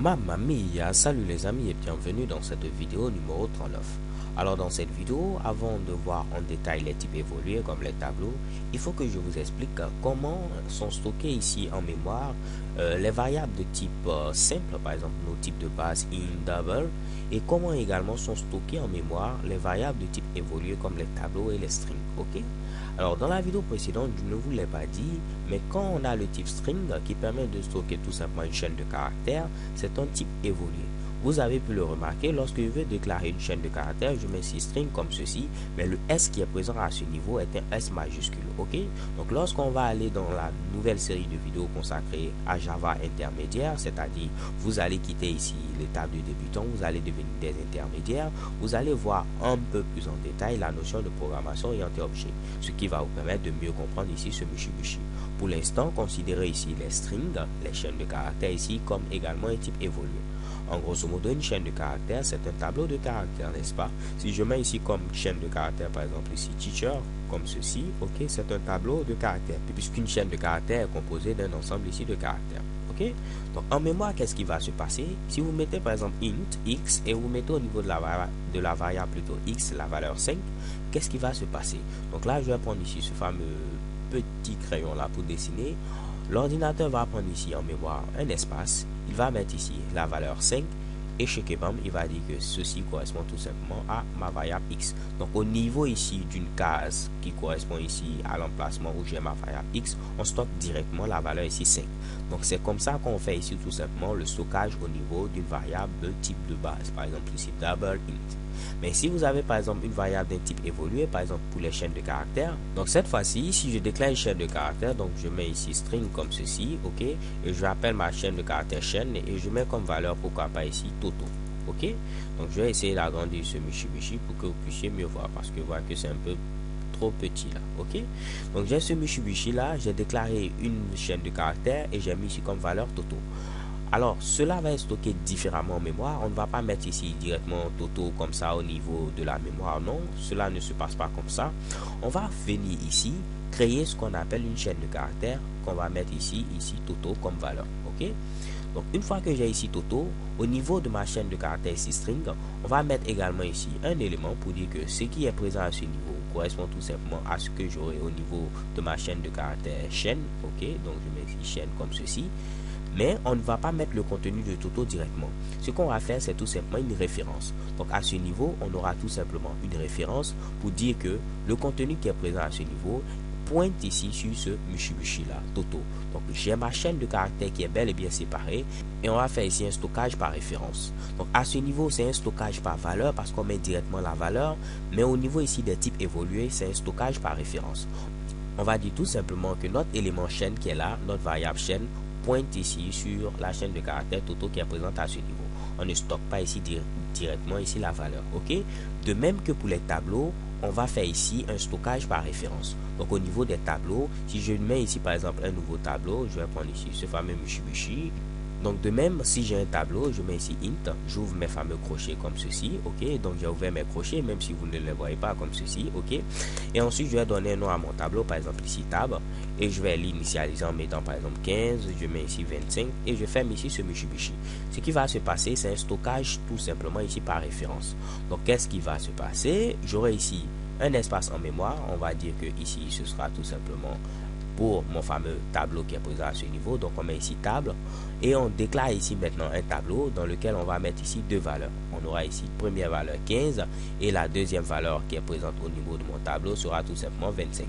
Mamma mia, salut les amis et bienvenue dans cette vidéo numéro 39. Alors dans cette vidéo, avant de voir en détail les types évolués comme les tableaux, il faut que je vous explique comment sont stockés ici en mémoire les variables de type simple, par exemple nos types de base int, double, et comment également sont stockés en mémoire les variables de type évolué comme les tableaux et les strings. Ok? Alors dans la vidéo précédente, je ne vous l'ai pas dit, mais quand on a le type string qui permet de stocker tout simplement une chaîne de caractères, c'est un type évolué. Vous avez pu le remarquer, lorsque je veux déclarer une chaîne de caractères, je mets ici string comme ceci, mais le S qui est présent à ce niveau est un S majuscule. Ok? Donc lorsqu'on va aller dans la nouvelle série de vidéos consacrée à Java intermédiaire, c'est-à-dire vous allez quitter ici l'étape de débutant, vous allez devenir des intermédiaires, vous allez voir un peu plus en détail la notion de programmation orientée objet, ce qui va vous permettre de mieux comprendre ici ce mushibushi. Pour l'instant, considérez ici les strings, les chaînes de caractères ici comme également un type évolué. En grosso modo, une chaîne de caractères, c'est un tableau de caractères, n'est-ce pas? Si je mets ici comme chaîne de caractères, par exemple ici teacher, comme ceci, ok, c'est un tableau de caractères, puisqu'une chaîne de caractères est composée d'un ensemble ici de caractères. Ok? Donc en mémoire, qu'est-ce qui va se passer? Si vous mettez par exemple int x et vous mettez au niveau de la variable plutôt x la valeur 5, qu'est-ce qui va se passer? Donc là, je vais prendre ici ce fameux petit crayon là pour dessiner. L'ordinateur va prendre ici en mémoire un espace, il va mettre ici la valeur 5 et chez Kebam, il va dire que ceci correspond tout simplement à ma variable x. Donc au niveau ici d'une case qui correspond ici à l'emplacement où j'ai ma variable x, on stocke directement la valeur ici 5. Donc c'est comme ça qu'on fait ici tout simplement le stockage au niveau d'une variable de type de base, par exemple ici double int. Mais si vous avez par exemple une variable d'un type évolué, par exemple pour les chaînes de caractères, donc cette fois-ci, si je déclare une chaîne de caractères, donc je mets ici string comme ceci, ok, et je appelle ma chaîne de caractères chaîne et je mets comme valeur, pourquoi pas ici, Toto, ok. Donc je vais essayer d'agrandir ce mushibushi pour que vous puissiez mieux voir, parce que voilà que c'est un peu trop petit là, ok. Donc j'ai ce mushibushi là, j'ai déclaré une chaîne de caractères et j'ai mis ici comme valeur Toto. Alors, cela va être stocké différemment en mémoire. On ne va pas mettre ici directement Toto comme ça au niveau de la mémoire. Non, cela ne se passe pas comme ça. On va venir ici, créer ce qu'on appelle une chaîne de caractères qu'on va mettre ici Toto comme valeur. Ok? Donc, une fois que j'ai ici Toto, au niveau de ma chaîne de caractères ici string, on va mettre également ici un élément pour dire que ce qui est présent à ce niveau correspond tout simplement à ce que j'aurai au niveau de ma chaîne de caractères chaîne. Ok? Donc, je mets ici chaîne comme ceci. Mais on ne va pas mettre le contenu de Toto directement. Ce qu'on va faire, c'est tout simplement une référence. Donc à ce niveau, on aura tout simplement une référence pour dire que le contenu qui est présent à ce niveau pointe ici sur ce mushibushi là, Toto. Donc j'ai ma chaîne de caractères qui est bel et bien séparée et on va faire ici un stockage par référence. Donc à ce niveau, c'est un stockage par valeur parce qu'on met directement la valeur, mais au niveau ici des types évolués, c'est un stockage par référence. On va dire tout simplement que notre élément chaîne qui est là, notre variable chaîne, pointe ici sur la chaîne de caractères Toto qui est présente à ce niveau. On ne stocke pas ici directement ici la valeur. Ok? De même que pour les tableaux, on va faire ici un stockage par référence. Donc au niveau des tableaux, si je mets ici par exemple un nouveau tableau, je vais prendre ici ce fameux mushibushi. Donc de même, si j'ai un tableau, je mets ici int, j'ouvre mes fameux crochets comme ceci, ok. Donc j'ai ouvert mes crochets, même si vous ne les voyez pas comme ceci, ok. Et ensuite, je vais donner un nom à mon tableau, par exemple ici tab, et je vais l'initialiser en mettant par exemple 15, je mets ici 25, et je ferme ici ce mushibushi. Ce qui va se passer, c'est un stockage tout simplement ici par référence. Donc qu'est-ce qui va se passer? J'aurai ici un espace en mémoire, on va dire que ici, ce sera tout simplement pour mon fameux tableau qui est présent à ce niveau. Donc on met ici table et on déclare ici maintenant un tableau dans lequel on va mettre ici deux valeurs. On aura ici première valeur 15 et la deuxième valeur qui est présente au niveau de mon tableau sera tout simplement 25.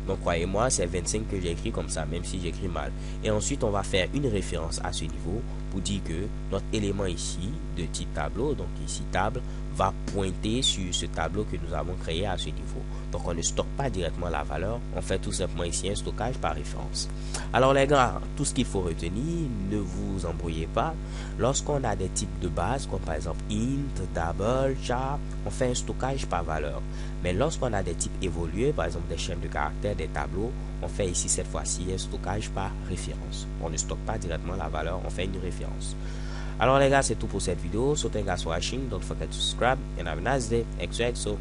Donc croyez-moi, c'est 25 que j'ai écrit comme ça, même si j'écris mal. Et ensuite, on va faire une référence à ce niveau pour dire que notre élément ici de type tableau, donc ici table, va pointer sur ce tableau que nous avons créé à ce niveau. Donc on ne stocke pas directement la valeur, on fait tout simplement ici un stockage par référence. Alors les gars, tout ce qu'il faut retenir, ne vous embrouillez pas. Lorsqu'on a des types de base, comme par exemple int, double, char, on fait un stockage par valeur. Mais lorsqu'on a des types évolués, par exemple des chaînes de caractères, des tableaux, on fait ici cette fois-ci un stockage par référence. On ne stocke pas directement la valeur, on fait une référence. Alors les gars, c'est tout pour cette vidéo. So thank you guys for watching. Don't forget to subscribe and have a nice day. XOXO.